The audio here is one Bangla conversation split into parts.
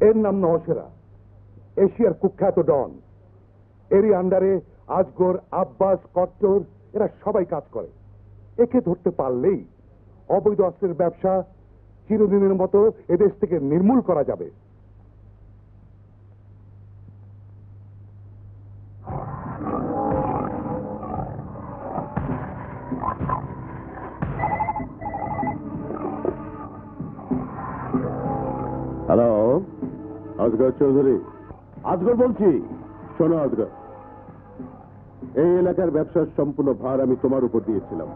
এর নাম নওশেরা, এশিয়ার কুখ্যাত ডন। এরই আন্ডারে আজগর, আব্বাস, কট্টর এরা সবাই কাজ করে। একে ধরতে পারলেই অবৈধ অস্ত্রের ব্যবসা চিরদিনের মতো এদেশ থেকে নির্মূল করা যাবে। হ্যালো, আজগর চৌধুরী। আজগর বলছি। শোনো আজগর, এই এলাকার ব্যবসার সম্পূর্ণ ভার আমি তোমার উপর দিয়েছিলাম,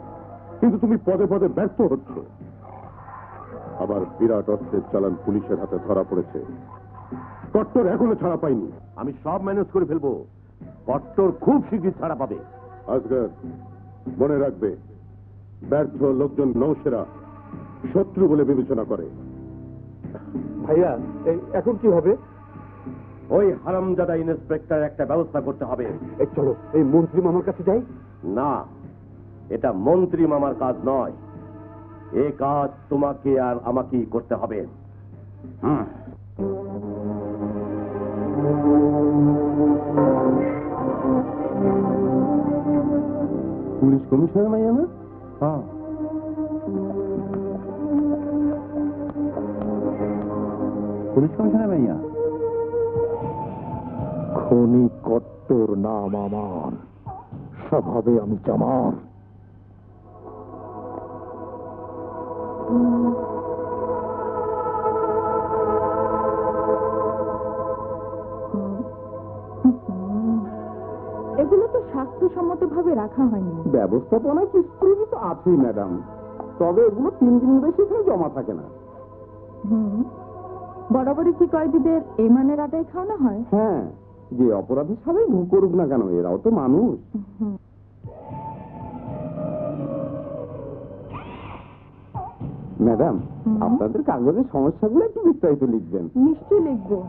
কিন্তু তুমি পদে পদে ব্যর্থ হচ্ছ। আবার বিরাট অস্ত্রের চালান পুলিশের হাতে ধরা পড়েছে। কট্টর এখনো ছাড়া পাইনি। আমি সব ম্যানেজ করে ফেলবো। কট্টর খুব শীঘ্রই ছাড়া পাবে। আজগর, মনে রাখবে, ব্যর্থ লোকজন নওশেরা শত্রু বলে বিবেচনা করে। ভাইয়া, এখন কি হবে? ওই হারামজাদা ইন্সপেক্টর একটা ব্যবস্থা করতে হবে। চলো এই মন্ত্রী মামার কাছে যাই। না, এটা মন্ত্রী মামার কাজ নয়। এই কাজ তোমাকে আর আমাকেই করতে হবে। পুলিশ কমিশনার মাইয়া না? হ্যাঁ। পুলিশ কমিশনার মাইয়া। খনি কট্টর নাম আমার, স্বভাবে আমি জামার। এগুলো তো স্বাস্থ্যসম্মত ভাবে রাখা হয়নি। ব্যবস্থাপনা কিছু তো আছেই ম্যাডাম, তবে এগুলো 3 দিন বেশি এখানে জমা থাকে না। বরাবরই কি কয়েদিদের এই মানের আটাই খাওয়ানো হয়? হ্যাঁ, যে অপরাধী সবাই ভোগ করুক না কেন, এরাও তো মানুষ। ম্যাডাম, আপনাদের কাগজের সমস্যাগুলো একটু বিস্তারিত লিখবেন। নিশ্চয়ই লিখবো।